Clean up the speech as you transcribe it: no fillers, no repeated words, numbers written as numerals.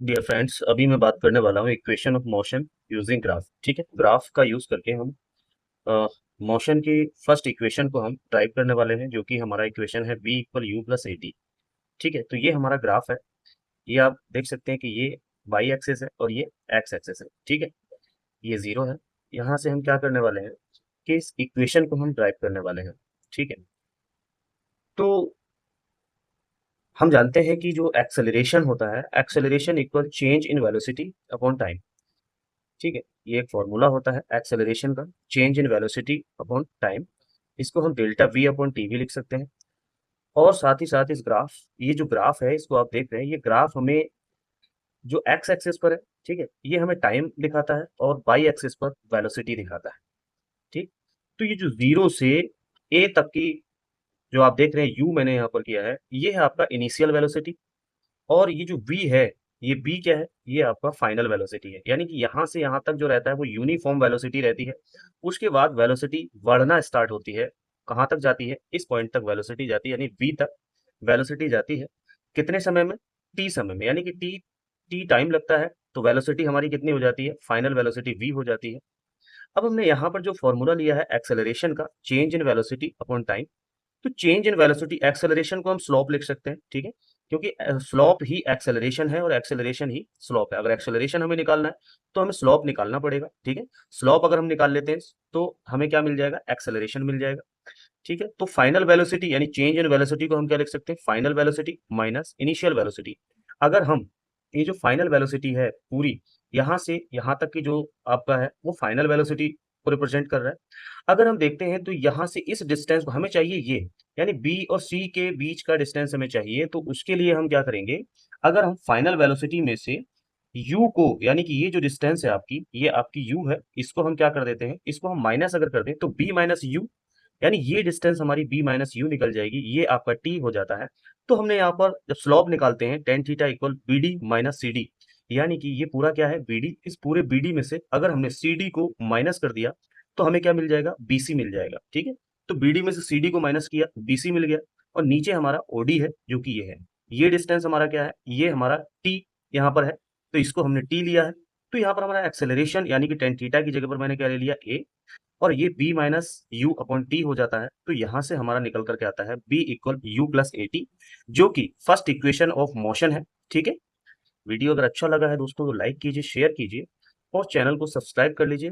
Dear friends, अभी मैं बात करने वाला हूँ equation of motion using graph. ठीक है, ग्राफ का यूज करके हम मोशन की फर्स्ट इक्वेशन को हम टाइप करने वाले हैं, जो कि हमारा इक्वेशन है b equal you plus A T. ठीक है, तो ये हमारा ग्राफ है। ये आप देख सकते हैं कि ये वाई एक्सेस है और ये एक्स एक्सेस है। ठीक है, ये जीरो है। यहाँ से हम क्या करने वाले हैं कि इस इक्वेशन को हम ड्राइव करने वाले हैं। ठीक है, तो हम जानते हैं कि जो एक्सेलरेशन होता है, acceleration equal change in velocity upon time. ठीक है, ये एक फॉर्मूला होता है एक्सेलरेशन का, change in velocity upon time. इसको हम डेल्टा वी अपॉन टी भी लिख सकते हैं। और साथ ही साथ इस ग्राफ, ये जो ग्राफ है इसको आप देख रहे हैं, ये ग्राफ हमें जो एक्स एक्सिस पर है, ठीक है, ये हमें टाइम दिखाता है और वाई एक्सिस पर वेलोसिटी दिखाता है। ठीक, तो ये जो जीरो से ए तक की जो आप देख रहे हैं यू मैंने यहाँ पर किया है, ये है आपका इनिशियल वेलोसिटी। और ये जो v है, ये b क्या है, ये आपका फाइनल वेलोसिटी है। यानी कि यहाँ से यहाँ तक जो रहता है वो यूनिफॉर्म वेलोसिटी रहती है। उसके बाद वेलोसिटी बढ़ना स्टार्ट होती है। कहाँ तक जाती है, इस पॉइंट तक वेलोसिटी जाती है, यानी v तक वेलोसिटी जाती है। कितने समय में, t समय में, यानी कि t टाइम लगता है। तो वेलोसिटी हमारी कितनी हो जाती है, फाइनल वेलोसिटी v हो जाती है। अब हमने यहाँ पर जो फॉर्मूला लिया है एक्सेलरेशन का, change in velocity upon time, तो चेंज इन वेलोसिटी, एक्सेलरेशन को हम स्लोप लिख सकते हैं। ठीक है, क्योंकि स्लोप ही एक्सेलरेशन है और एक्सेलरेशन ही स्लोप है। अगर एक्सेलरेशन हमें निकालना है तो हमें स्लोप निकालना पड़ेगा। ठीक है, स्लोप अगर हम निकाल लेते हैं तो हमें क्या मिल जाएगा, एक्सेलरेशन मिल जाएगा। ठीक है, तो फाइनल वेलोसिटी यानी चेंज इन वेलोसिटी को हम क्या लिख सकते हैं, final velocity minus initial velocity. अगर हम ये जो फाइनल वेलोसिटी है पूरी, यहाँ से यहाँ तक की जो आपका है वो फाइनल वेलोसिटी को रिप्रेजेंट कर रहा है। अगर हम देखते हैं तो यहाँ से इस डिस्टेंस को हमें चाहिए ये, यानी बी और सी के बीच का डिस्टेंस हमें चाहिए। तो उसके लिए हम क्या करेंगे, अगर हम फाइनल वेलोसिटी में से u को, यानी कि ये जो डिस्टेंस है आपकी, ये आपकी u है, इसको हम क्या कर देते हैं, इसको हम माइनस अगर कर दें तो b माइनस यू, यानी ये डिस्टेंस हमारी b माइनस यू निकल जाएगी, ये आपका t हो जाता है। तो हमने यहाँ पर जब स्लोप निकालते हैं tan theta equal B D minus C D, यानी कि ये पूरा क्या है bd, इस पूरे bd में से अगर हमने cd को माइनस कर दिया तो हमें क्या मिल जाएगा, bc मिल जाएगा। ठीक है, तो bd में से cd को माइनस किया, bc मिल गया। और नीचे हमारा od है, जो कि ये है। ये डिस्टेंस हमारा क्या है, ये हमारा t यहाँ पर है, तो इसको हमने t लिया है। तो यहाँ पर हमारा एक्सेलरेशन यानी कि टेन थीटा की जगह पर मैंने क्या ले लिया, a, और ये b minus you upon T हो जाता है। तो यहाँ से हमारा निकल करके आता है b equal you plus A T, जो कि फर्स्ट इक्वेशन ऑफ मोशन है। ठीक है, वीडियो अगर अच्छा लगा है दोस्तों तो लाइक कीजिए, शेयर कीजिए और चैनल को सब्सक्राइब कर लीजिए